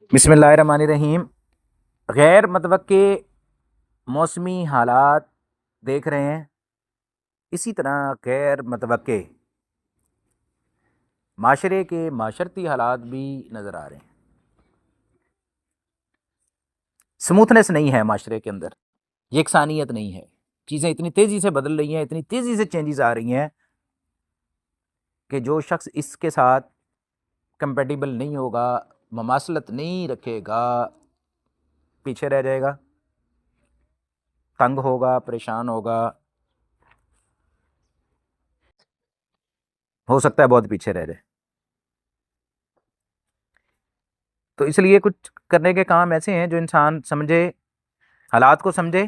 بسم اللہ الرحمن الرحیم۔ غیر متوقع موسمی حالات دیکھ رہے ہیں، اسی طرح غیر متوقع معاشرے کے معاشرتی حالات بھی نظر آ رہے ہیں۔ سموتھنس نہیں ہے معاشرے کے اندر، یکسانیت نہیں ہے، چیزیں اتنی تیزی سے بدل رہی ہیں، اتنی تیزی سے چینجز آ رہی ہیں کہ جو شخص اس کے ساتھ کمپیٹیبل نہیں ہوگا، مماثلت نہیں رکھے گا، پیچھے رہ جائے گا، تنگ ہوگا، پریشان ہوگا، ہو سکتا ہے بہت پیچھے رہ جائے۔ تو اس لیے کچھ کرنے کے کام ایسے ہیں جو انسان سمجھے، حالات کو سمجھے،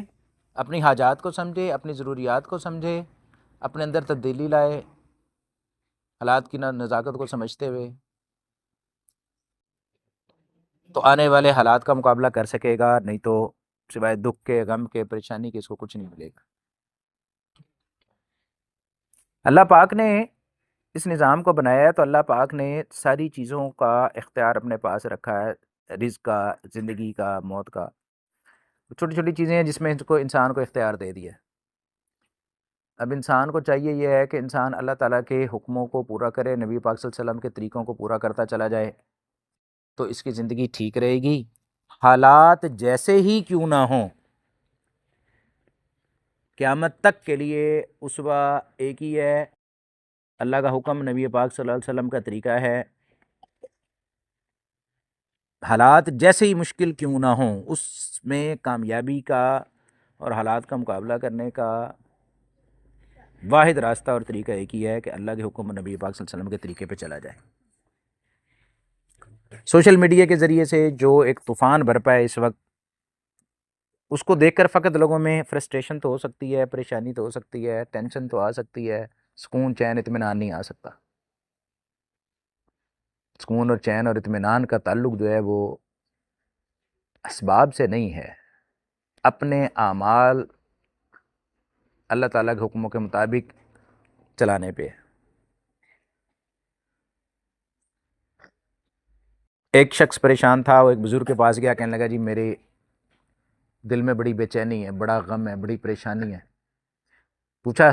اپنی حاجات کو سمجھے، اپنی ضروریات کو سمجھے، اپنے اندر تبدیلی لائے، حالات کی نزاکت کو سمجھتے ہوئے تو آنے والے حالات کا مقابلہ کر سکے گا، نہیں تو سوائے دکھ کے، غم کے، پریشانی کے اس کو کچھ نہیں ملے گا۔ اللہ پاک نے اس نظام کو بنایا ہے تو اللہ پاک نے ساری چیزوں کا اختیار اپنے پاس رکھا ہے، رزق کا، زندگی کا، موت کا، چھوٹی چھوٹی چیزیں ہیں جس میں اس کو انسان کو اختیار دے دیا ہے۔ اب انسان کو چاہیے یہ ہے کہ انسان اللہ تعالیٰ کے حکموں کو پورا کرے، نبی پاک صلی اللہ علیہ وسلم کے طریقوں کو پورا کرتا چلا جائے تو اس کی زندگی ٹھیک رہے گی۔ حالات جیسے ہی کیوں نہ ہوں، قیامت تک کے لیے اسوہ ایک ہی ہے، اللہ کا حکم، نبی پاک صلی اللہ علیہ وسلم کا طریقہ ہے۔ حالات جیسے ہی مشکل کیوں نہ ہوں، اس میں کامیابی کا اور حالات کا مقابلہ کرنے کا واحد راستہ اور طریقہ ایک ہی ہے کہ اللہ کے حکم، نبی پاک صلی اللہ علیہ وسلم کے طریقے پہ چلا جائے۔ سوشل میڈیا کے ذریعے سے جو ایک طوفان برپا ہے اس وقت، اس کو دیکھ کر فقط لوگوں میں فرسٹریشن تو ہو سکتی ہے، پریشانی تو ہو سکتی ہے، ٹینشن تو آ سکتی ہے، سکون، چین، اطمینان نہیں آ سکتا۔ سکون اور چین اور اطمینان کا تعلق جو ہے وہ اسباب سے نہیں ہے، اپنے اعمال اللہ تعالیٰ کے حکموں کے مطابق چلانے پہ۔ ایک شخص پریشان تھا، وہ ایک بزرگ کے پاس گیا، کہنے لگا جی میرے دل میں بڑی بے چینی ہے، بڑا غم ہے، بڑی پریشانی ہے۔ پوچھا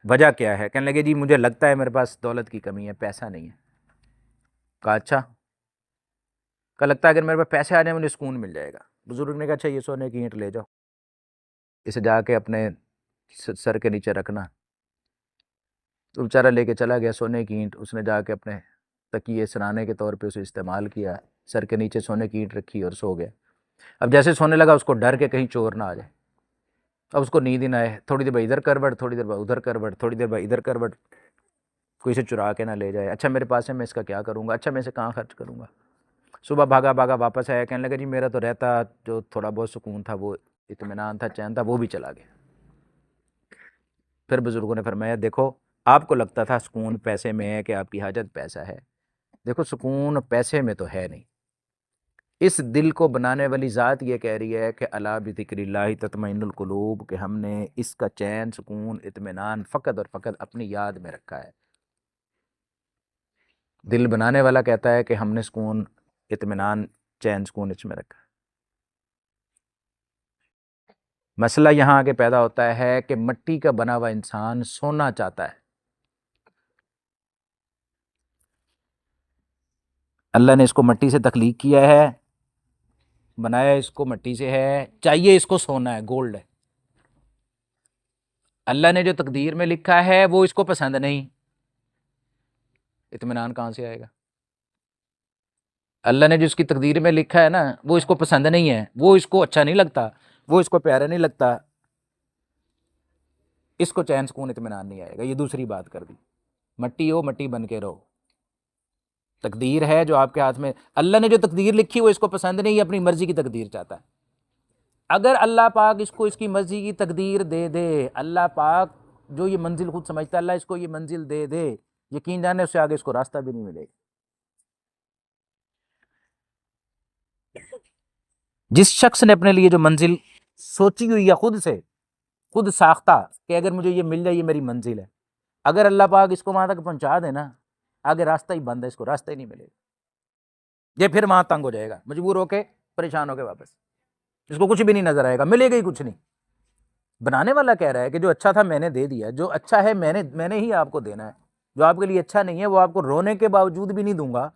وجہ کیا ہے؟ کہنے لگے جی مجھے لگتا ہے میرے پاس دولت کی کمی ہے، پیسہ نہیں ہے۔ کہا اچھا؟ کہا لگتا ہے اگر میرے پاس پیسے آ جائیں مجھے سکون مل جائے گا۔ بزرگ نے کہا اچھا یہ سونے کی اینٹ لے جاؤ، اسے جا کے اپنے سر کے نیچے رکھنا۔ تو بیچارہ لے کے چلا گیا سونے کی اینٹ، اس نے جا کے اپنے تکیے سرانے کے طور پہ اسے استعمال کیا، سر کے نیچے سونے کی اینٹ رکھی اور سو گیا۔ اب جیسے سونے لگا اس کو ڈر کے کہیں چور نہ آ جائے، اب اس کو نیند ہی نہ آئے، تھوڑی دیر بعد ادھر کروٹ، تھوڑی دیر بعد ادھر کروٹ، تھوڑی دیر بعد ادھر کروٹ، کوئی اسے چرا کے نہ لے جائے۔ اچھا میرے پاس ہے، میں اس کا کیا کروں گا؟ اچھا میں اسے کہاں خرچ کروں گا؟ صبح بھاگا بھاگا واپس آیا، کہنے لگا جی میرا تو رہتا جو تھوڑا بہت سکون تھا، وہ اطمینان تھا، چین تھا، وہ بھی چلا گیا۔ پھر بزرگوں نے فرمایا دیکھو، آپ کو لگتا تھا سکون پیسے میں ہے، کہ آپ کی حاجت پیسہ ہے، دیکھو سکون پیسے میں تو ہے نہیں۔ اس دل کو بنانے والی ذات یہ کہہ رہی ہے کہ الا بذکر اللہ تطمئن القلوب، کہ ہم نے اس کا چین، سکون، اطمینان فقط اور فقط اپنی یاد میں رکھا ہے۔ دل بنانے والا کہتا ہے کہ ہم نے سکون، اطمینان، چین، سکون اس میں رکھا ہے۔ مسئلہ یہاں آگے پیدا ہوتا ہے کہ مٹی کا بنا ہوا انسان سونا چاہتا ہے۔ اللہ نے اس کو مٹی سے تخلیق کیا ہے، بنایا اس کو مٹی سے ہے، چاہیے اس کو سونا ہے، گولڈ ہے۔ اللہ نے جو تقدیر میں لکھا ہے وہ اس کو پسند نہیں، اطمینان کہاں سے آئے گا؟ اللہ نے جو اس کی تقدیر میں لکھا ہے نا وہ اس کو پسند نہیں ہے، وہ اس کو اچھا نہیں لگتا، وہ اس کو پیارا نہیں لگتا، اس کو چین، سکون، اطمینان نہیں آئے گا۔ یہ دوسری بات کر دی، مٹی ہو مٹی بن کے رہو، تقدیر ہے جو آپ کے ہاتھ میں، اللہ نے جو تقدیر لکھی وہ اس کو پسند نہیں، اپنی مرضی کی تقدیر چاہتا ہے۔ اگر اللہ پاک اس کو اس کی مرضی کی تقدیر دے دے، اللہ پاک جو یہ منزل خود سمجھتا ہے، اللہ اس کو یہ منزل دے دے، یقین جانے اس سے آگے اس کو راستہ بھی نہیں ملے گا۔ جس شخص نے اپنے لیے جو منزل سوچی ہوئی یا خود سے، خود ساختہ کہ اگر مجھے یہ مل جائے یہ میری منزل ہے، اگر اللہ پاک اس کو وہاں تک پہنچا دے نا، آگے راستہ ہی بند ہے، اس کو راستہ ہی نہیں ملے گا۔ یہ پھر وہاں تنگ ہو جائے گا، مجبور ہو کے پریشان ہو کے واپس، اس کو کچھ بھی نہیں نظر آئے گا، ملے گا ہی کچھ نہیں۔ بنانے والا کہہ رہا ہے کہ جو اچھا تھا میں نے دے دیا، جو اچھا ہے میں نے ہی آپ کو دینا ہے، جو آپ کے لیے اچھا نہیں ہے وہ آپ کو رونے کے باوجود بھی نہیں دوں گا۔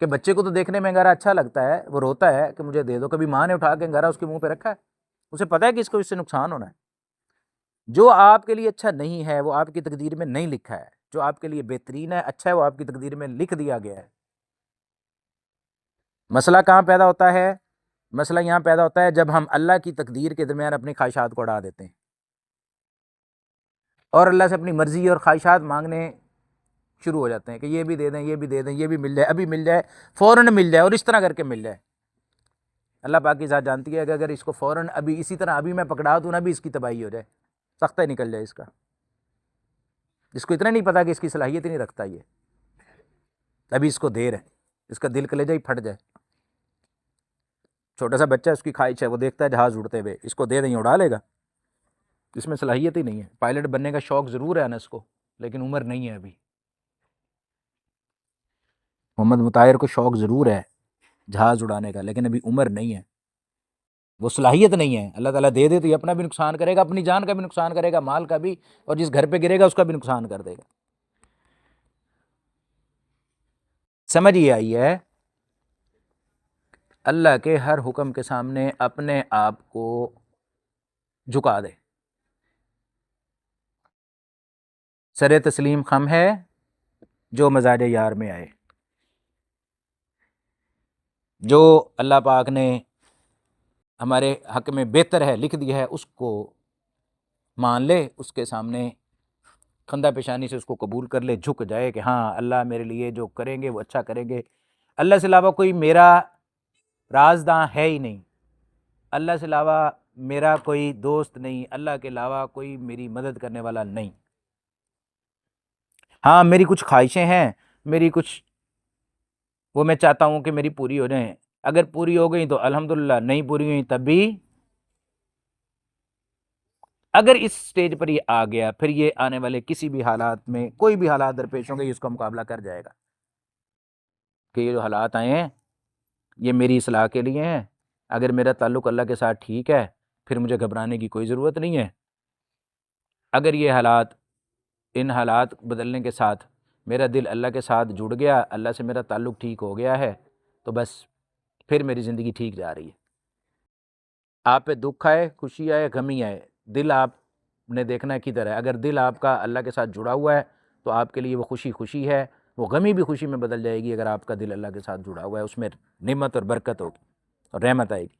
کہ بچے کو تو دیکھنے میں انگارہ اچھا لگتا ہے، وہ روتا ہے کہ مجھے دے دو، کبھی ماں نے اٹھا کے انگارہ اس کے منہ پہ رکھا ہے؟ اسے پتہ ہے کہ اس کو اس سے نقصان ہونا ہے۔ جو آپ کے لیے اچھا نہیں ہے وہ آپ کی تقدیر میں نہیں لکھا ہے، جو آپ کے لیے بہترین ہے، اچھا ہے، وہ آپ کی تقدیر میں لکھ دیا گیا ہے۔ مسئلہ کہاں پیدا ہوتا ہے؟ مسئلہ یہاں پیدا ہوتا ہے جب ہم اللہ کی تقدیر کے درمیان اپنی خواہشات کو اڑا دیتے ہیں اور اللہ سے اپنی مرضی اور خواہشات مانگنے شروع ہو جاتے ہیں کہ یہ بھی دے دیں، یہ بھی دے دیں، یہ بھی مل جائے، ابھی مل جائے، فوراً مل جائے، اور اس طرح کر کے مل جائے۔ اللہ پاک کی ذات جانتی ہے کہ اگر اس کو فوراً ابھی اسی طرح ابھی میں پکڑا دوں نا، بھی اس کی تباہی ہو جائے، سختہ نکل جائے اس کا، اس کو اتنا نہیں پتا کہ اس کی صلاحیت نہیں رکھتا، یہ ابھی اس کو دیر ہے، اس کا دل کلیجہ ہی پھٹ جائے۔ چھوٹا سا بچہ، اس کی خواہش ہے، وہ دیکھتا ہے جہاز اڑتے ہوئے، اس کو دے دیں اڑا لے گا، اس میں صلاحیت ہی نہیں ہے۔ پائلٹ بننے کا شوق ضرور ہے انس کو، لیکن عمر نہیں ہے ابھی۔ محمد مطہر کو شوق ضرور ہے جہاز اڑانے کا، لیکن ابھی عمر نہیں ہے، وہ صلاحیت نہیں ہے۔ اللہ تعالیٰ دے دے تو یہ اپنا بھی نقصان کرے گا، اپنی جان کا بھی نقصان کرے گا، مال کا بھی، اور جس گھر پہ گرے گا اس کا بھی نقصان کر دے گا۔ سمجھ یہ آئی ہے؟ اللہ کے ہر حکم کے سامنے اپنے آپ کو جھکا دے، سر تسلیم خم ہے جو مزاج یار میں آئے، جو اللہ پاک نے ہمارے حق میں بہتر ہے لکھ دیا ہے، اس کو مان لے، اس کے سامنے خندہ پیشانی سے اس کو قبول کر لے، جھک جائے کہ ہاں اللہ میرے لیے جو کریں گے وہ اچھا کریں گے۔ اللہ سے علاوہ کوئی میرا رازداں ہے ہی نہیں، اللہ سے علاوہ میرا کوئی دوست نہیں، اللہ کے علاوہ کوئی میری مدد کرنے والا نہیں۔ ہاں میری کچھ خواہشیں ہیں، میری کچھ وہ میں چاہتا ہوں کہ میری پوری ہو جائیں، اگر پوری ہو گئی تو الحمدللہ، نہیں پوری ہوئی تب بھی۔ اگر اس سٹیج پر یہ آ گیا، پھر یہ آنے والے کسی بھی حالات میں، کوئی بھی حالات درپیش ہوں گے، یہ اس کا مقابلہ کر جائے گا کہ یہ جو حالات آئے ہیں یہ میری اصلاح کے لیے ہیں، اگر میرا تعلق اللہ کے ساتھ ٹھیک ہے پھر مجھے گھبرانے کی کوئی ضرورت نہیں ہے۔ اگر یہ حالات، ان حالات بدلنے کے ساتھ میرا دل اللہ کے ساتھ جڑ گیا، اللہ سے میرا تعلق ٹھیک ہو گیا ہے، تو بس پھر میری زندگی ٹھیک جا رہی ہے۔ آپ پہ دکھ آئے، خوشی آئے، غمی آئے، دل آپ نے دیکھنا ہے کدھر ہے۔ اگر دل آپ کا اللہ کے ساتھ جڑا ہوا ہے تو آپ کے لیے وہ خوشی خوشی ہے، وہ غمی بھی خوشی میں بدل جائے گی۔ اگر آپ کا دل اللہ کے ساتھ جڑا ہوا ہے، اس میں نعمت اور برکت ہوگی اور رحمت آئے گی۔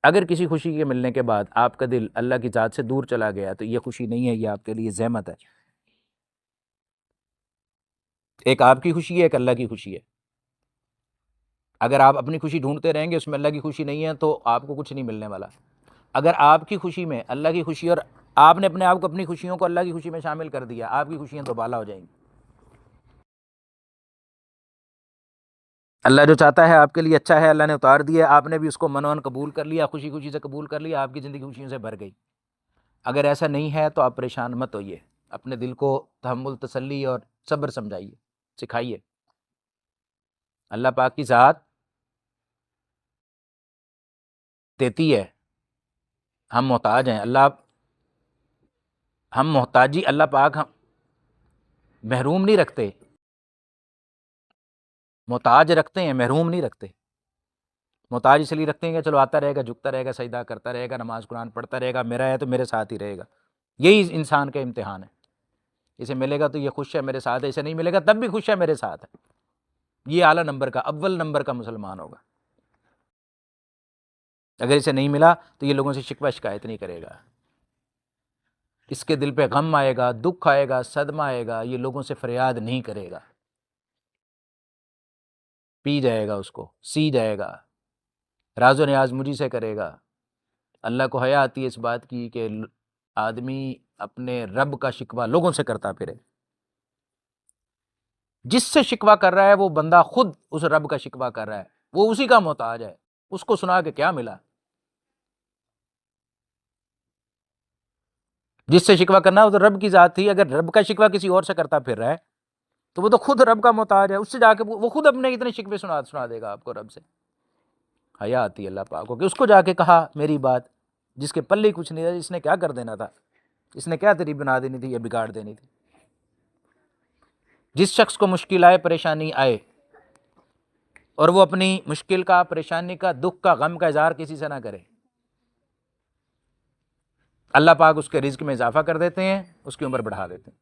اگر کسی خوشی کے ملنے کے بعد آپ کا دل اللہ کی ذات سے دور چلا گیا تو یہ خوشی نہیں ہے، یہ آپ کے لیے زحمت ہے۔ ایک آپ کی خوشی ہے، ایک اللہ کی خوشی ہے۔ اگر آپ اپنی خوشی ڈھونڈتے رہیں گے، اس میں اللہ کی خوشی نہیں ہے، تو آپ کو کچھ نہیں ملنے والا۔ اگر آپ کی خوشی میں اللہ کی خوشی، اور آپ نے اپنے آپ کو، اپنی خوشیوں کو اللہ کی خوشی میں شامل کر دیا، آپ کی خوشیاں تو بالا ہو جائیں گی۔ اللہ جو چاہتا ہے آپ کے لیے اچھا ہے، اللہ نے اتار دیا، آپ نے بھی اس کو منون قبول کر لیا، خوشی خوشی سے قبول کر لیا، آپ کی زندگی خوشیوں سے بھر گئی۔ اگر ایسا نہیں ہے تو آپ پریشان مت ہوئیے، اپنے دل کو تحمل، تسلی اور صبر سمجھائیے، سکھائیے۔ اللہ پاک کی ذات دیتی ہے، ہم محتاج ہیں۔ ہم محتاجی اللہ پاک ہم محروم نہیں رکھتے، محتاج رکھتے ہیں، محروم نہیں رکھتے۔ محتاج اس لیے رکھتے ہیں کہ چلو آتا رہے گا، جھکتا رہے گا، سجدہ کرتا رہے گا، نماز قرآن پڑھتا رہے گا، میرا ہے تو میرے ساتھ ہی رہے گا۔ یہی انسان کا امتحان ہے، اسے ملے گا تو یہ خوش ہے میرے ساتھ ہے، اسے نہیں ملے گا تب بھی خوش ہے میرے ساتھ ہے۔ یہ اعلیٰ نمبر کا، اول نمبر کا مسلمان ہوگا۔ اگر اسے نہیں ملا تو یہ لوگوں سے شکوہ شکایت نہیں کرے گا، اس کے دل پہ غم آئے گا، دکھ آئے گا، صدمہ آئے گا، یہ لوگوں سے فریاد نہیں کرے گا، پی جائے گا، اس کو سی جائے گا، راز و نیاز مجھی سے کرے گا۔ اللہ کو حیا آتی ہے اس بات کی کہ آدمی اپنے رب کا شکوہ لوگوں سے کرتا پھرے۔ جس سے شکوہ کر رہا ہے وہ بندہ خود اس رب کا شکوہ کر رہا ہے، وہ اسی کا محتاج ہے، اس کو سنا کے کیا ملا؟ جس سے شکوہ کرنا ہے وہ تو رب کی ذات تھی، اگر رب کا شکوہ کسی اور سے کرتا پھر رہا ہے تو وہ تو خود رب کا محتاج ہے، اس سے جا کے وہ خود اپنے اتنے شکوے سنا دے گا آپ کو رب سے۔ حیا آتی ہے اللہ پاک کو کہ اس کو جا کے کہا میری بات، جس کے پلے کچھ نہیں تھا، اس نے کیا کر دینا تھا، اس نے کیا تیری بنا دینی تھی یا بگاڑ دینی تھی۔ جس شخص کو مشکل آئے، پریشانی آئے، اور وہ اپنی مشکل کا، پریشانی کا، دکھ کا، غم کا اظہار کسی سے نہ کرے، اللہ پاک اس کے رزق میں اضافہ کر دیتے ہیں، اس کی عمر بڑھا دیتے ہیں۔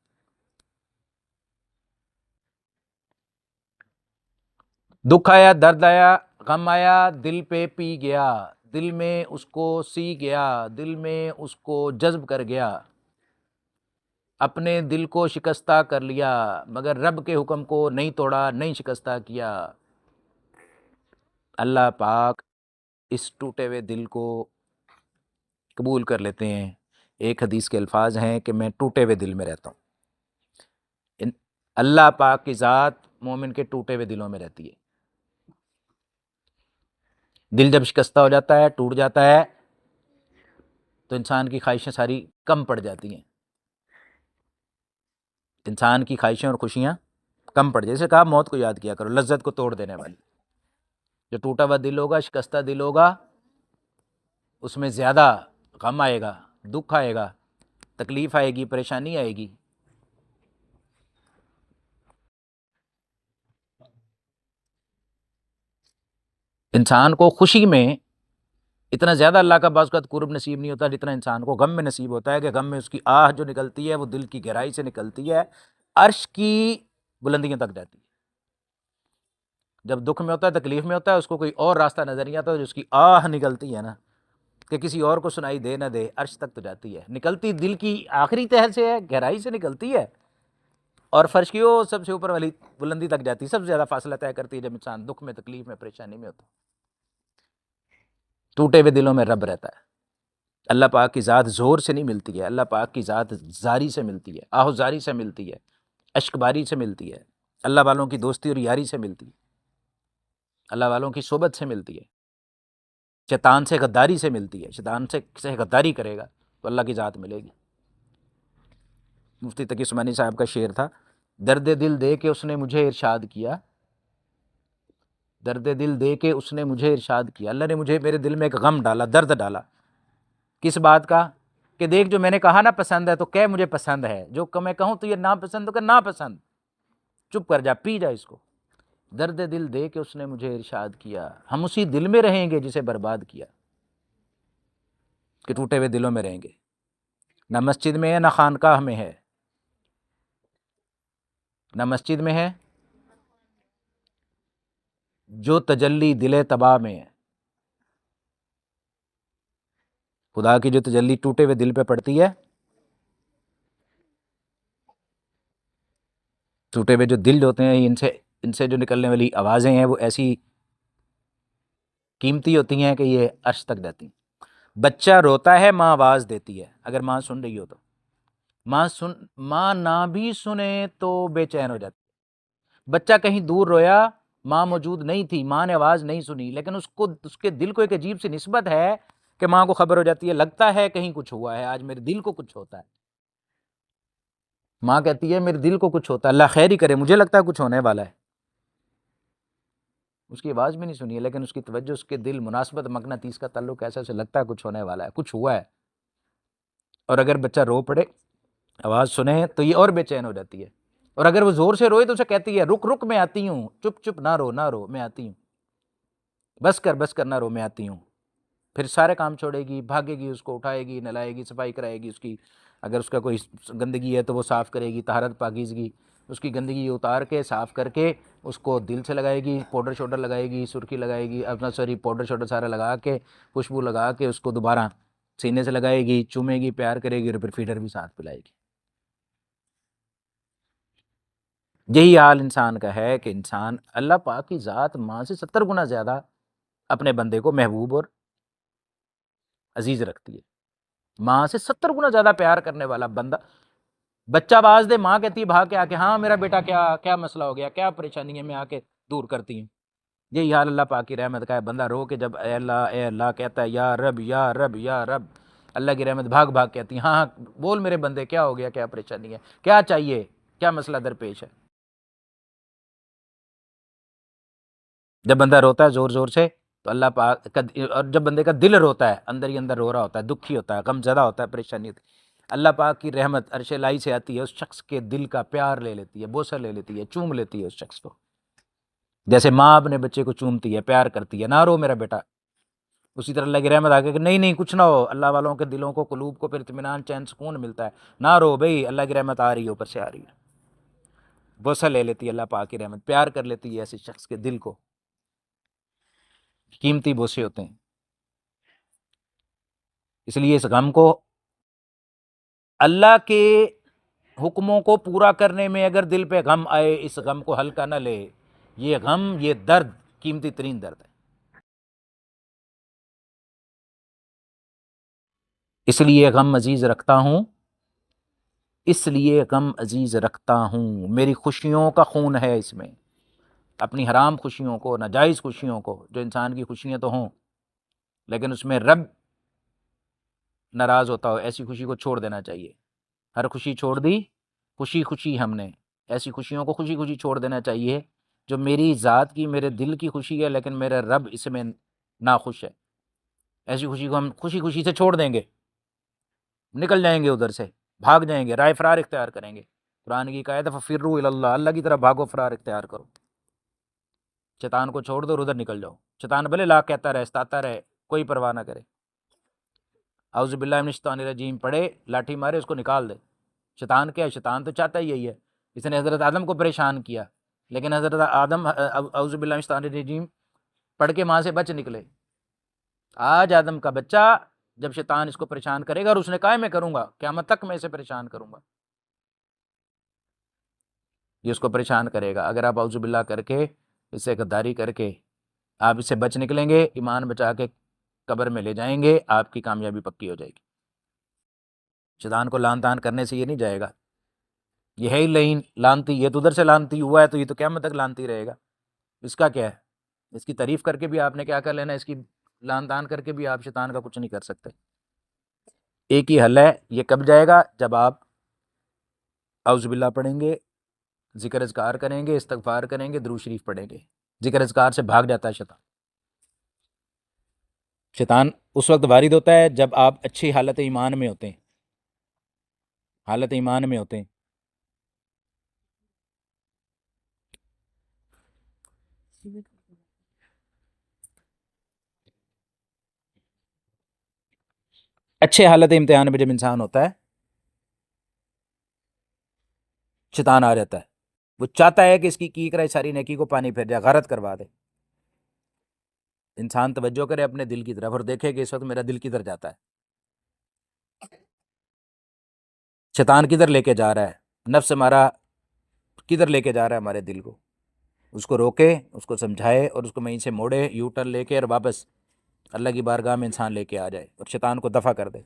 دکھ آیا، درد آیا، غم آیا، دل پہ پی گیا، دل میں اس کو سی گیا، دل میں اس کو جذب کر گیا، اپنے دل کو شکستہ کر لیا، مگر رب کے حکم کو نہیں توڑا، نہیں شکستہ کیا۔ اللہ پاک اس ٹوٹے ہوئے دل کو قبول کر لیتے ہیں۔ ایک حدیث کے الفاظ ہیں کہ میں ٹوٹے ہوئے دل میں رہتا ہوں۔ اللہ پاک کی ذات مومن کے ٹوٹے ہوئے دلوں میں رہتی ہے۔ دل جب شکستہ ہو جاتا ہے، ٹوٹ جاتا ہے، تو انسان کی خواہشیں ساری کم پڑ جاتی ہیں، انسان کی خواہشیں اور خوشیاں کم پڑ جائیں۔ جیسے کہا موت کو یاد کیا کرو، لذت کو توڑ دینے والی۔ جو ٹوٹا ہوا دل ہوگا، شکستہ دل ہوگا، اس میں زیادہ غم آئے گا، دکھ آئے گا، تکلیف آئے گی، پریشانی آئے گی۔ انسان کو خوشی میں اتنا زیادہ اللہ کا بعض اوقات قرب نصیب نہیں ہوتا جتنا انسان کو غم میں نصیب ہوتا ہے، کہ غم میں اس کی آہ جو نکلتی ہے وہ دل کی گہرائی سے نکلتی ہے، عرش کی بلندیوں تک جاتی ہے۔ جب دکھ میں ہوتا ہے، تکلیف میں ہوتا ہے، اس کو کوئی اور راستہ نظر نہیں آتا، جو اس کی آہ نکلتی ہے نا، کہ کسی اور کو سنائی دے نہ دے، عرش تک تو جاتی ہے، نکلتی دل کی آخری تہہ سے ہے، گہرائی سے نکلتی ہے، اور فرش کی وہ سب سے اوپر والی بلندی تک جاتی ہے، سب سے زیادہ فاصلہ طے کرتی ہے جب انسان دکھ میں، تکلیف میں، پریشانی میں ہوتا ہے۔ ٹوٹے ہوئے دلوں میں رب رہتا ہے۔ اللہ پاک کی ذات زور سے نہیں ملتی ہے، اللہ پاک کی ذات زاری سے ملتی ہے، آہو زاری سے ملتی ہے، اشک باری سے ملتی ہے، اللہ والوں کی دوستی اور یاری سے ملتی ہے، اللہ والوں کی صحبت سے ملتی ہے، شیطان سے غداری سے ملتی ہے۔ شیطان سے غداری کرے گا تو اللہ کی ذات ملے گی۔ مفتی تقی عثمانی صاحب کا شعر تھا، درد دل دے کے اس نے مجھے ارشاد کیا، درد دل دے کے اس نے مجھے ارشاد کیا، اللہ نے مجھے، میرے دل میں ایک غم ڈالا، درد ڈالا، کس بات کا؟ کہ دیکھ جو میں نے کہا نا پسند ہے تو کہ مجھے پسند ہے، جو میں کہوں تو یہ ناپسند، تو کہ ناپسند، چپ کر جا، پی جا اس کو۔ درد دل دے کے اس نے مجھے ارشاد کیا، ہم اسی دل میں رہیں گے جسے برباد کیا، کہ ٹوٹے ہوئے دلوں میں رہیں گے، نہ مسجد میں ہے، نہ خانقاہ میں ہے، نہ مسجد میں ہے، جو تجلی دل تباہ میں ہے۔ خدا کی جو تجلی ٹوٹے ہوئے دل پہ پڑتی ہے، ٹوٹے ہوئے جو دل ہوتے ہیں، ان سے جو نکلنے والی آوازیں ہیں وہ ایسی قیمتی ہوتی ہیں کہ یہ عرش تک جاتی ہیں۔ بچہ روتا ہے، ماں آواز دیتی ہے، اگر ماں سن رہی ہو تو، ماں نہ بھی سنے تو بے چین ہو جاتی ہے۔ بچہ کہیں دور رویا، ماں موجود نہیں تھی، ماں نے آواز نہیں سنی، لیکن اس کے دل کو ایک عجیب سی نسبت ہے کہ ماں کو خبر ہو جاتی ہے، لگتا ہے کہیں کچھ ہوا ہے، آج میرے دل کو کچھ ہوتا ہے۔ ماں کہتی ہے میرے دل کو کچھ ہوتا ہے، اللہ خیر ہی کرے، مجھے لگتا ہے کچھ ہونے والا ہے۔ اس کی آواز بھی نہیں سنی ہے، لیکن اس کی توجہ، اس کے دل، مناسبت، مقناطیس کا تعلق ایسا، اسے لگتا ہے کچھ ہونے والا ہے، کچھ ہوا ہے۔ اور اگر بچہ رو پڑے، آواز سنے، تو یہ اور بے چین ہو جاتی ہے، اور اگر وہ زور سے روئے تو اسے کہتی ہے رک رک میں آتی ہوں، چپ چپ نہ رو نہ رو، میں آتی ہوں، بس کر نہ رو، میں آتی ہوں۔ پھر سارے کام چھوڑے گی، بھاگے گی، اس کو اٹھائے گی، نہلائے گی، صفائی کرائے گی، اس کی اگر اس کا کوئی گندگی ہے تو وہ صاف کرے گی، طہارت پاکیزگی، اس کی گندگی اتار کے صاف کر کے اس کو دل سے لگائے گی، پاؤڈر شوڈر لگائے گی، سرخی لگائے گی، اپنا سوری پاؤڈر شوڈر سارا لگا کے، خوشبو لگا کے اس کو دوبارہ سینے سے لگائے گی، چومے گی، پیار کرے گی، اور پھر فیڈر بھی ساتھ پلائے گی۔ یہی حال انسان کا ہے کہ انسان اللہ پاک کی ذات ماں سے 70 گنا زیادہ اپنے بندے کو محبوب اور عزیز رکھتی ہے۔ ماں سے 70 گنا زیادہ پیار کرنے والا بندہ، بچہ آواز دے، ماں کہتی ہے بھاگ کے آ کے، ہاں میرا بیٹا کیا مسئلہ ہو گیا، کیا پریشانی ہے، میں آ کے دور کرتی ہوں۔ یہی حال اللہ پاک کی رحمت کا ہے، بندہ رو کے جب اے اللہ کہتا ہے یا رب یا رب یا رب، اللہ کی رحمت بھاگ بھاگ کہتی ہے ہاں ہاں بول میرے بندے، کیا ہو گیا، کیا پریشانی ہے، کیا چاہیے، کیا مسئلہ درپیش ہے۔ جب بندہ روتا ہے زور زور سے تو اللہ پاک اور جب بندے کا دل روتا ہے، اندر ہی اندر رو رہا ہوتا ہے، دکھی ہوتا ہے، غم زدہ ہوتا ہے، پریشانی ہوتی ہے، اللہ پاک کی رحمت عرش الہی سے آتی ہے، اس شخص کے دل کا پیار لے لیتی ہے، بوسہ لے لیتی ہے، چوم لیتی ہے اس شخص کو، جیسے ماں اپنے بچے کو چومتی ہے، پیار کرتی ہے، نہ رو میرا بیٹا، اسی طرح اللہ کی رحمت آ کے کہ نہیں کچھ نہ ہو، اللہ والوں کے دلوں کو، قلوب کو پھر اطمینان، چین، سکون ملتا ہے، نہ رو بھائی، اللہ کی رحمت آ رہی ہے، اوپر سے آ رہی ہے، بوسہ لے لیتی ہے اللہ پاک کی رحمت، پیار کر لیتی ہے ایسے شخص کے دل کو، قیمتی بوسے ہوتے ہیں۔ اس لیے اس غم کو، اللہ کے حکموں کو پورا کرنے میں اگر دل پہ غم آئے، اس غم کو ہلکا نہ لے، یہ غم، یہ درد قیمتی ترین درد ہے۔ اس لیے غم عزیز رکھتا ہوں، اس لیے غم عزیز رکھتا ہوں، میری خوشیوں کا خون ہے اس میں، اپنی حرام خوشیوں کو، ناجائز خوشیوں کو، جو انسان کی خوشیاں تو ہوں لیکن اس میں رب ناراض ہوتا ہو، ایسی خوشی کو چھوڑ دینا چاہیے۔ ہر خوشی چھوڑ دی، خوشی خوشی ہم نے، ایسی خوشیوں کو خوشی خوشی چھوڑ دینا چاہیے جو میری ذات کی، میرے دل کی خوشی ہے لیکن میرا رب اس میں ناخوش ہے، ایسی خوشی کو ہم خوشی خوشی سے چھوڑ دیں گے، نکل جائیں گے ادھر سے، بھاگ جائیں گے، رائے فرار اختیار کریں گے۔ قرآن کی قاعدہ ففروا الی اللہ، اللہ کی طرف بھاگو، فرار اختیار کرو، شیطان کو چھوڑ دو اور ادھر نکل جاؤ، شیطان بھلے لا کہتا رہے، ستاتا رہے، کوئی پرواہ نہ کرے، اعوذ باللہ من الشیطان الرجیم پڑھے، لاٹھی مارے، اس کو نکال دے۔ شیطان کیا ہے؟ شیطان تو چاہتا ہی یہی ہے، اس نے حضرت آدم کو پریشان کیا، لیکن حضرت آدم اعوذ باللہ من الشیطان الرجیم پڑھ کے ماں سے بچ نکلے۔ آج آدم کا بچہ جب شیطان اس کو پریشان کرے گا، اور اس نے کہا میں کروں گا، قیامت تک میں اسے پریشان کروں گا، یہ اس کو پریشان کرے گا۔ اگر آپ اعوذ باللہ کر کے، اس سے غداری کر کے آپ اس سے بچ نکلیں گے، ایمان بچا کے قبر میں لے جائیں گے، آپ کی کامیابی پکی ہو جائے گی۔ شیطان کو لان تان کرنے سے یہ نہیں جائے گا، یہ ہے ہی لعین، لانتی، یہ تو ادھر سے لانتی ہوا ہے تو یہ تو قیامت تک لانتی رہے گا، اس کا کیا ہے؟ اس کی تعریف کر کے بھی آپ نے کیا کر لینا، اس کی لان تان کر کے بھی آپ شیطان کا کچھ نہیں کر سکتے۔ ایک ہی حل ہے، یہ کب جائے گا؟ جب آپ اعوذ باللہ پڑھیں گے، ذکر اذکار کریں گے، استغفار کریں گے، درود شریف پڑھیں گے، ذکر اذکار سے بھاگ جاتا ہے شیطان۔ شیطان اس وقت وارد ہوتا ہے جب آپ اچھی حالت ایمان میں ہوتے ہیں، حالت ایمان میں ہوتے ہیں۔ اچھے حالت امتحان میں جب انسان ہوتا ہے، شیطان آ جاتا ہے، وہ چاہتا ہے کہ اس کی کرے ساری نیکی کو پانی پھیر جائے، غارت کروا دے۔ انسان توجہ کرے اپنے دل کی طرف اور دیکھے کہ اس وقت میرا دل کدھر جاتا ہے، شیطان کدھر لے کے جا رہا ہے، نفس ہمارا کدھر لے کے جا رہا ہے ہمارے دل کو، اس کو روکے، اس کو سمجھائے اور اس کو وہیں سے موڑے، یو ٹرن لے کے، اور واپس اللہ کی بارگاہ میں انسان لے کے آ جائے اور شیطان کو دفع کر دے۔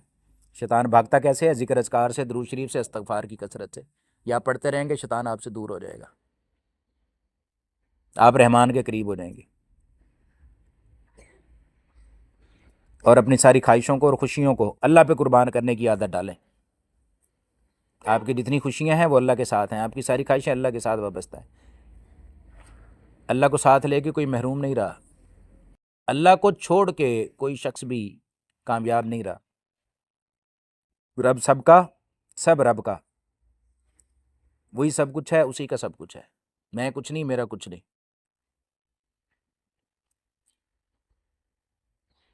شیطان بھاگتا کیسے ہے؟ ذکر اذکار سے، درود شریف سے، استغفار کی کثرت سے، یا پڑھتے رہیں گے، شیطان آپ سے دور ہو جائے گا، آپ رحمان کے قریب ہو جائیں گے، اور اپنی ساری خواہشوں کو اور خوشیوں کو اللہ پہ قربان کرنے کی عادت ڈالیں۔ آپ کی جتنی خوشیاں ہیں وہ اللہ کے ساتھ ہیں، آپ کی ساری خواہشیں اللہ کے ساتھ وابستہ ہیں، اللہ کو ساتھ لے کے کوئی محروم نہیں رہا، اللہ کو چھوڑ کے کوئی شخص بھی کامیاب نہیں رہا۔ رب سب کا، سب رب کا، وہی سب کچھ ہے، اسی کا سب کچھ ہے، میں کچھ نہیں، میرا کچھ نہیں۔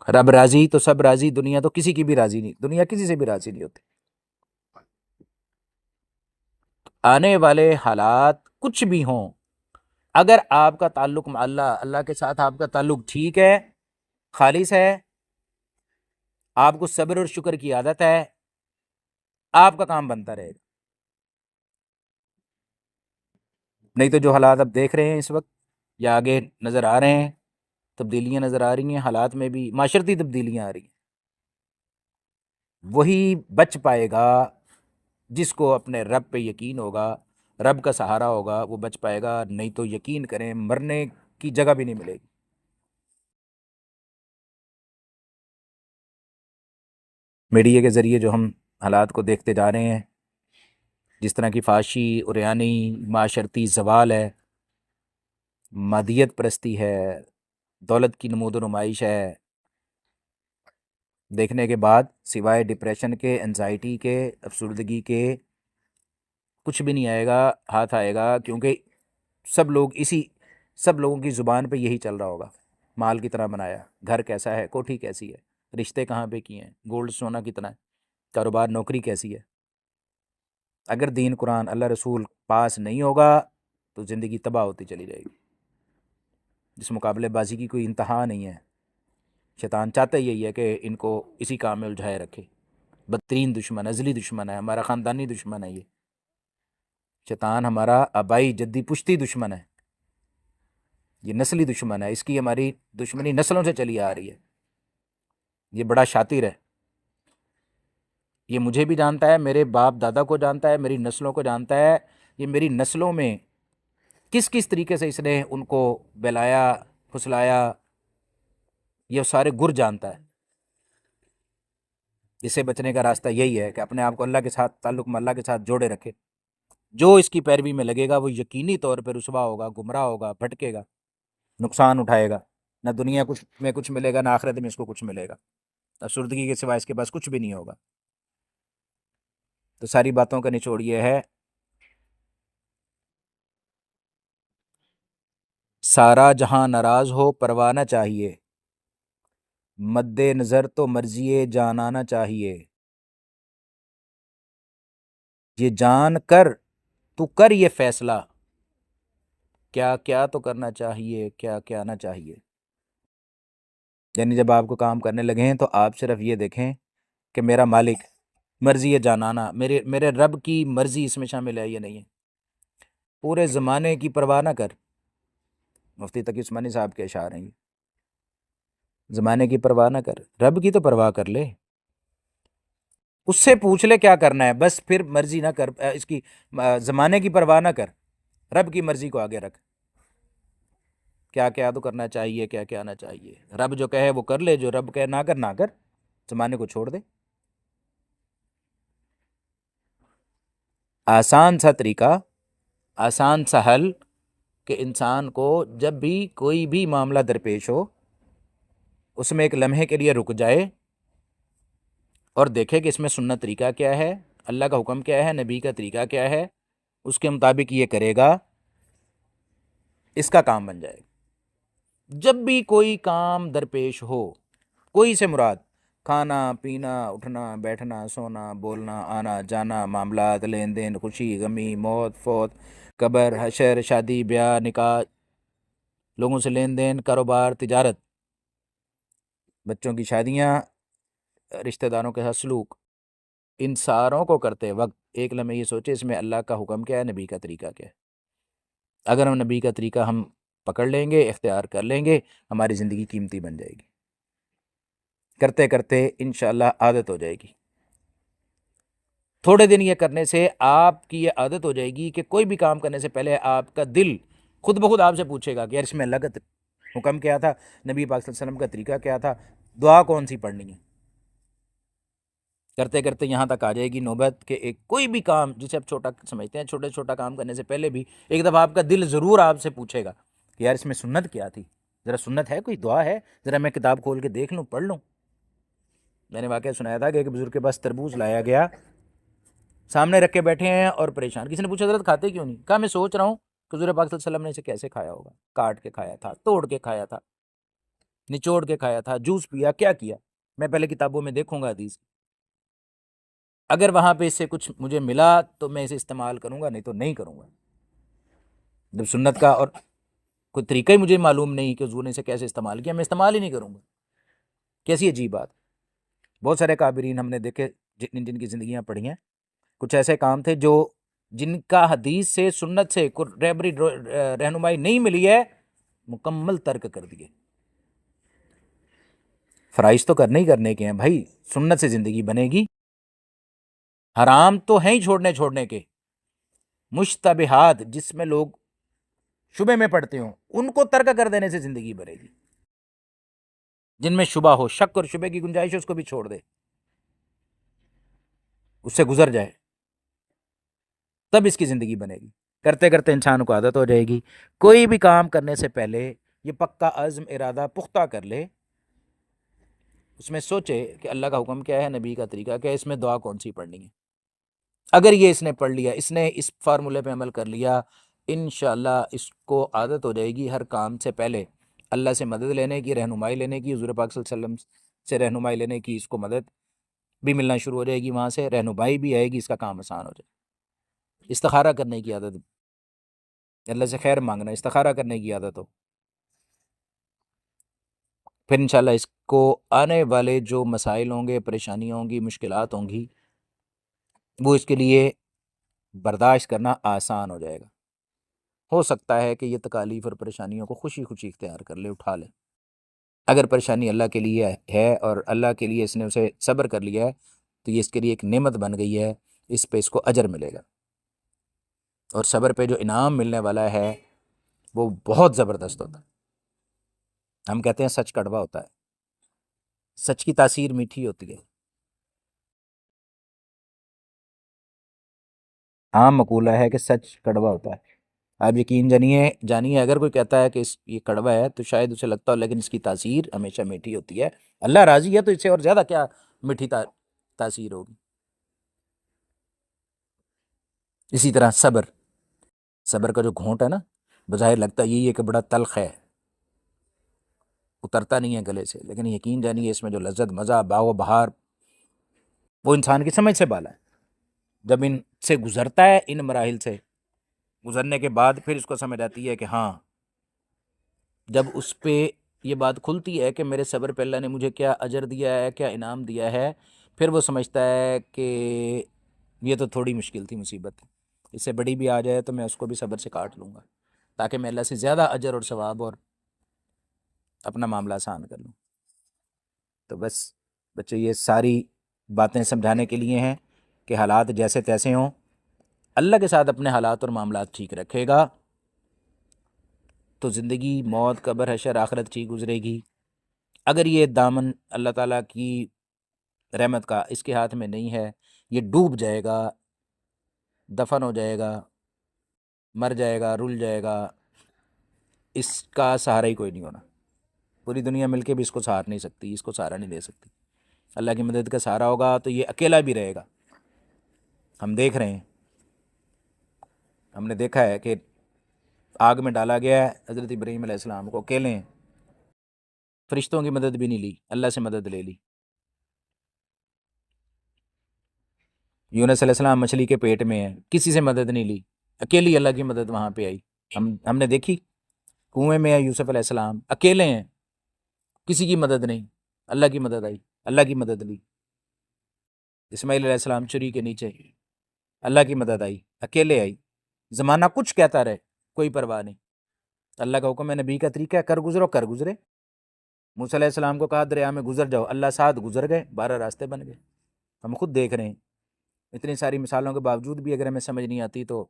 رب راضی تو سب راضی، دنیا تو کسی کی بھی راضی نہیں، دنیا کسی سے بھی راضی نہیں ہوتی۔ آنے والے حالات کچھ بھی ہوں، اگر آپ کا تعلق مع اللہ، اللہ کے ساتھ آپ کا تعلق ٹھیک ہے، خالص ہے، آپ کو صبر اور شکر کی عادت ہے، آپ کا کام بنتا رہے گا۔ نہیں تو جو حالات اب دیکھ رہے ہیں اس وقت یا آگے نظر آ رہے ہیں، تبدیلیاں نظر آ رہی ہیں، حالات میں بھی معاشرتی تبدیلیاں آ رہی ہیں، وہی بچ پائے گا جس کو اپنے رب پہ یقین ہوگا، رب کا سہارا ہوگا، وہ بچ پائے گا، نہیں تو یقین کریں مرنے کی جگہ بھی نہیں ملے گی۔ میڈیا کے ذریعے جو ہم حالات کو دیکھتے جا رہے ہیں، جس طرح کی فحاشی، عریانی، معاشرتی زوال ہے، مادیت پرستی ہے، دولت کی نمود و نمائش ہے، دیکھنے کے بعد سوائے ڈپریشن کے، انزائٹی کے، افسردگی کے کچھ بھی نہیں آئے گا، ہاتھ آئے گا، کیونکہ سب لوگوں کی زبان پہ یہی چل رہا ہوگا۔ مال کتنا بنایا، گھر کیسا ہے، کوٹھی کیسی ہے، رشتے کہاں پہ کیے ہیں، گولڈ سونا کتنا ہے، کاروبار نوکری کیسی ہے۔ اگر دین قرآن اللہ رسول پاس نہیں ہوگا تو زندگی تباہ ہوتی چلی جائے گی، جس مقابلے بازی کی کوئی انتہا نہیں ہے۔ شیطان چاہتا یہی ہے کہ ان کو اسی کام میں الجھائے رکھے۔ بدترین دشمن، ازلی دشمن ہے، ہمارا خاندانی دشمن ہے۔ یہ شیطان ہمارا آبائی جدی پشتی دشمن ہے، یہ نسلی دشمن ہے، اس کی ہماری دشمنی نسلوں سے چلی آ رہی ہے۔ یہ بڑا شاطر ہے، یہ مجھے بھی جانتا ہے، میرے باپ دادا کو جانتا ہے، میری نسلوں کو جانتا ہے۔ یہ میری نسلوں میں کس کس طریقے سے اس نے ان کو بہلایا، پھسلایا، یہ سارے گر جانتا ہے۔ اس سے بچنے کا راستہ یہی ہے کہ اپنے آپ کو اللہ کے ساتھ، تعلق میں اللہ کے ساتھ جوڑے رکھے۔ جو اس کی پیروی میں لگے گا وہ یقینی طور پر رسوا ہوگا، گمراہ ہوگا، بھٹکے گا، نقصان اٹھائے گا۔ نہ دنیا میں کچھ ملے گا، نہ آخرت میں اس کو کچھ ملے گا، افسردگی کے سوائے اس کے پاس کچھ بھی نہیں ہوگا۔ تو ساری باتوں کا نچوڑ یہ ہے، سارا جہاں ناراض ہو پروانہ چاہیے، مد نظر تو مرضی جانانا چاہیے۔ یہ جان کر تو کر یہ فیصلہ، کیا کیا تو کرنا چاہیے، کیا کیا نہ چاہیے۔ یعنی جب آپ کو کام کرنے لگے ہیں تو آپ صرف یہ دیکھیں کہ میرا مالک مرضی جانانا، میرے رب کی مرضی اس میں شامل ہے یا نہیں ہے۔ پورے زمانے کی پرواہ نہ کر، مفتی تقی عثمانی صاحب کے اشعار ہیں یہ۔ زمانے کی پرواہ نہ کر، رب کی تو پرواہ کر لے، اس سے پوچھ لے کیا کرنا ہے، بس پھر مرضی نہ کر، اس کی زمانے کی پرواہ نہ کر، رب کی مرضی کو آگے رکھ۔ کیا کیا تو کرنا چاہیے، کیا کیا نہ چاہیے۔ رب جو کہے وہ کر لے، جو رب کہے نہ کر نہ کر، زمانے کو چھوڑ دے۔ آسان سا طریقہ، آسان سا حل کہ انسان کو جب بھی کوئی بھی معاملہ درپیش ہو اس میں ایک لمحے کے لیے رک جائے اور دیکھے کہ اس میں سنت طریقہ کیا ہے، اللہ کا حکم کیا ہے، نبی کا طریقہ کیا ہے، اس کے مطابق یہ کرے گا، اس کا کام بن جائے گا۔ جب بھی کوئی کام درپیش ہو، کوئی سے مراد کھانا پینا، اٹھنا بیٹھنا، سونا بولنا، آنا جانا، معاملات، لین دین، خوشی غمی، موت فوت، قبر حشر، شادی بیاہ نکاح، لوگوں سے لین دین، کاروبار تجارت، بچوں کی شادیاں، رشتہ داروں کے ساتھ سلوک، ان ساروں کو کرتے وقت ایک لمحے یہ سوچے اس میں اللہ کا حکم کیا ہے، نبی کا طریقہ کیا ہے۔ اگر ہم نبی کا طریقہ ہم پکڑ لیں گے، اختیار کر لیں گے، ہماری زندگی قیمتی بن جائے گی۔ کرتے کرتے انشاءاللہ عادت ہو جائے گی۔ تھوڑے دن یہ کرنے سے آپ کی یہ عادت ہو جائے گی کہ کوئی بھی کام کرنے سے پہلے آپ کا دل خود بخود آپ سے پوچھے گا کہ یار اس میں اللہ کا حکم کیا تھا، نبی پاک صلی اللہ علیہ وسلم کا طریقہ کیا تھا، دعا کون سی پڑھنی ہے۔ کرتے کرتے یہاں تک آ جائے گی نوبت کہ ایک کوئی بھی کام جسے آپ چھوٹا سمجھتے ہیں، چھوٹا کام کرنے سے پہلے بھی ایک دفعہ آپ کا دل ضرور آپ سے پوچھے گا کہ یار اس میں سنت کیا تھی، ذرا سنت ہے، کوئی دعا ہے، ذرا میں کتاب کھول کے دیکھ لوں، پڑھ لوں۔ میں نے واقعہ سنایا تھا کہ ایک بزرگ کے پاس تربوز لایا گیا، سامنے رکھ کے بیٹھے ہیں اور پریشان۔ کسی نے پوچھا حضرت کھاتے کیوں نہیں؟ کہا میں سوچ رہا ہوں کہ حضور پاک صلی اللہ علیہ وسلم نے اسے کیسے کھایا ہوگا، کاٹ کے کھایا تھا، توڑ کے کھایا تھا، نچوڑ کے کھایا تھا، جوس پیا، کیا کیا۔ میں پہلے کتابوں میں دیکھوں گا حدیث، اگر وہاں پہ اس سے کچھ مجھے ملا تو میں اسے استعمال کروں گا، نہیں تو نہیں کروں گا۔ جب سنت کا اور کوئی طریقہ ہی مجھے معلوم نہیں کہ حضور نے اسے کیسے استعمال کیا، میں استعمال ہی نہیں کروں گا۔ کیسی عجیب بات۔ بہت سارے کابرین ہم نے دیکھے جن کی زندگیاں پڑھی ہیں، کچھ ایسے کام تھے جو جن کا حدیث سے سنت سے رہبری رہنمائی نہیں ملی ہے، مکمل ترک کر دیے۔ فرائض تو کرنے کے ہیں بھائی، سنت سے زندگی بنے گی۔ حرام تو ہیں ہی چھوڑنے کے، مشتبہات جس میں لوگ شبہ میں پڑتے ہوں ان کو ترک کر دینے سے زندگی بنے گی۔ جن میں شبہ ہو، شک اور شبہ کی گنجائش ہے، اس کو بھی چھوڑ دے، اس سے گزر جائے، تب اس کی زندگی بنے گی۔ کرتے کرتے انسان کو عادت ہو جائے گی۔ کوئی بھی کام کرنے سے پہلے یہ پکا عزم ارادہ پختہ کر لے، اس میں سوچے کہ اللہ کا حکم کیا ہے، نبی کا طریقہ کیا ہے، اس میں دعا کون سی پڑھنی ہے۔ اگر یہ اس نے پڑھ لیا، اس نے اس فارمولے پہ عمل کر لیا، انشاءاللہ اس کو عادت ہو جائے گی ہر کام سے پہلے اللہ سے مدد لینے کی، رہنمائی لینے کی، حضور پاک صلی اللہ علیہ وسلم سے رہنمائی لینے کی، اس کو مدد بھی ملنا شروع ہو جائے گی، وہاں سے رہنمائی بھی آئے گی، اس کا کام آسان ہو جائے گا۔ استخارہ کرنے کی عادت، اللہ سے خیر مانگنا، استخارہ کرنے کی عادت ہو، پھر انشاءاللہ اس کو آنے والے جو مسائل ہوں گے، پریشانیاں ہوں گی، مشکلات ہوں گی، وہ اس کے لیے برداشت کرنا آسان ہو جائے گا۔ ہو سکتا ہے کہ یہ تکالیف اور پریشانیوں کو خوشی خوشی اختیار کر لے، اٹھا لے۔ اگر پریشانی اللہ کے لیے ہے اور اللہ کے لیے اس نے اسے صبر کر لیا ہے تو یہ اس کے لیے ایک نعمت بن گئی ہے، اس پہ اس کو اجر ملے گا، اور صبر پہ جو انعام ملنے والا ہے وہ بہت زبردست ہوتا ہے۔ ہم کہتے ہیں سچ کڑوا ہوتا ہے، سچ کی تاثیر میٹھی ہوتی ہے۔ عام مقولہ ہے کہ سچ کڑوا ہوتا ہے۔ آپ یقین جانیے اگر کوئی کہتا ہے کہ یہ کڑوا ہے تو شاید اسے لگتا ہو، لیکن اس کی تاثیر ہمیشہ میٹھی ہوتی ہے۔ اللہ راضی ہے تو اس سے اور زیادہ کیا میٹھی تاثیر ہوگی۔ اسی طرح صبر کا جو گھونٹ ہے نا، بظاہر لگتا ہے یہی ہے کہ بڑا تلخ ہے، اترتا نہیں ہے گلے سے، لیکن یقین جانیے اس میں جو لذت، مزہ، باغ و بہار، وہ انسان کی سمجھ سے بالا ہے۔ جب ان سے گزرتا ہے، ان مراحل سے گزرنے کے بعد پھر اس کو سمجھ آتی ہے کہ ہاں، جب اس پہ یہ بات کھلتی ہے کہ میرے صبر پہ اللہ نے مجھے کیا اجر دیا ہے، کیا انعام دیا ہے، پھر وہ سمجھتا ہے کہ یہ تو تھوڑی مشکل تھی، مصیبت تھی، اس سے بڑی بھی آ جائے تو میں اس کو بھی صبر سے کاٹ لوں گا، تاکہ میں اللہ سے زیادہ اجر اور ثواب اور اپنا معاملہ آسان کر لوں۔ تو بس بچے، یہ ساری باتیں سمجھانے کے لیے ہیں کہ حالات جیسے تیسے ہوں، اللہ کے ساتھ اپنے حالات اور معاملات ٹھیک رکھے گا تو زندگی، موت، قبر، حشر، آخرت ٹھیک گزرے گی۔ اگر یہ دامن اللہ تعالیٰ کی رحمت کا اس کے ہاتھ میں نہیں ہے، یہ ڈوب جائے گا، دفن ہو جائے گا، مر جائے گا، رل جائے گا، اس کا سہارا ہی کوئی نہیں ہونا۔ پوری دنیا مل کے بھی اس کو سہار نہیں سکتی، اس کو سہارا نہیں دے سکتی۔ اللہ کی مدد کا سہارا ہوگا تو یہ اکیلا بھی رہے گا۔ ہم دیکھ رہے ہیں، ہم نے دیکھا ہے کہ آگ میں ڈالا گیا ہے، حضرت ابراہیم علیہ السلام کو اکیلے ہیں، فرشتوں کی مدد بھی نہیں لی، اللہ سے مدد لے لی۔ یونس علیہ السلام مچھلی کے پیٹ میں ہیں، کسی سے مدد نہیں لی، اکیلی اللہ کی مدد وہاں پہ آئی۔ ہم نے دیکھی، کنویں میں ہے یوسف علیہ السلام، اکیلے ہیں، کسی کی مدد نہیں، اللہ کی مدد آئی، اللہ کی مدد لی۔ اسماعیل علیہ السلام چری کے نیچے، اللہ کی مدد آئی، اکیلے آئی۔ زمانہ کچھ کہتا رہے، کوئی پرواہ نہیں، اللہ کا حکم ہے، نبی کا طریقہ ہے، کر گزرو، کر گزرے۔ موسیٰ علیہ السلام کو کہا دریا میں گزر جاؤ، اللہ ساتھ گزر گئے، 12 راستے بن گئے۔ ہم خود دیکھ رہے ہیں، اتنی ساری مثالوں کے باوجود بھی اگر ہمیں سمجھ نہیں آتی تو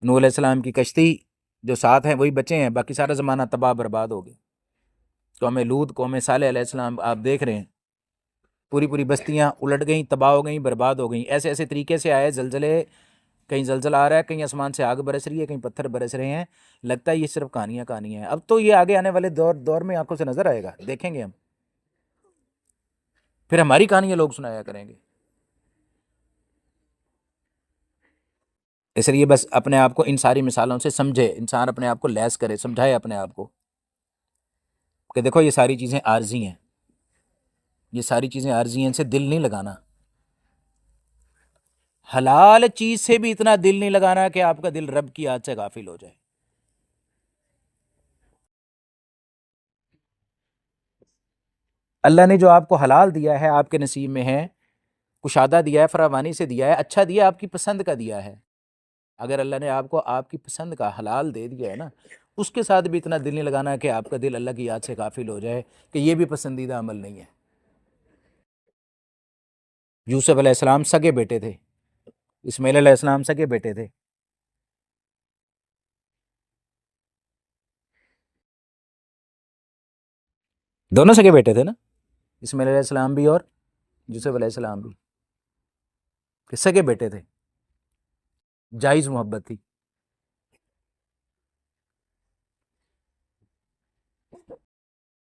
نوح علیہ السلام کی کشتی جو ساتھ ہیں وہی بچے ہیں، باقی سارا زمانہ تباہ برباد ہو گیا۔ قوم لوط، قوم صالح علیہ السلام، آپ دیکھ رہے ہیں پوری بستیاں الٹ گئیں، تباہ ہو گئیں، برباد ہو گئیں۔ ایسے طریقے سے آئے زلزلے، کہیں زلزلہ آ رہا ہے، کہیں آسمان سے آگ برس رہی ہے، کہیں پتھر برس رہے ہیں، لگتا ہے یہ صرف کہانیاں ہیں۔ اب تو یہ آگے آنے والے دور میں آنکھوں سے نظر آئے گا، دیکھیں گے ہم، پھر ہماری کہانیاں لوگ سنایا کریں گے۔ اس لیے بس اپنے آپ کو ان ساری مثالوں سے سمجھے، انسان اپنے آپ کو لیس کرے، سمجھائے اپنے آپ کو کہ دیکھو یہ ساری چیزیں عارضی ہیں، یہ ساری چیزیں عارضی ہیں، ان سے دل نہیں لگانا۔ حلال چیز سے بھی اتنا دل نہیں لگانا کہ آپ کا دل رب کی یاد سے غافل ہو جائے۔ اللہ نے جو آپ کو حلال دیا ہے، آپ کے نصیب میں ہے، کشادہ دیا ہے، فراوانی سے دیا ہے، اچھا دیا ہے، آپ کی پسند کا دیا ہے۔ اگر اللہ نے آپ کو آپ کی پسند کا حلال دے دیا ہے نا، اس کے ساتھ بھی اتنا دل نہیں لگانا کہ آپ کا دل اللہ کی یاد سے غافل ہو جائے کہ یہ بھی پسندیدہ عمل نہیں ہے۔ یوسف علیہ السلام سگے بیٹے تھے، اسماعیل علیہ السلام سگے بیٹے تھے، دونوں سگے بیٹے تھے نا، اسماعیل علیہ السلام بھی اور یوسف علیہ السلام بھی، کہ سگے بیٹے تھے، جائز محبت تھی۔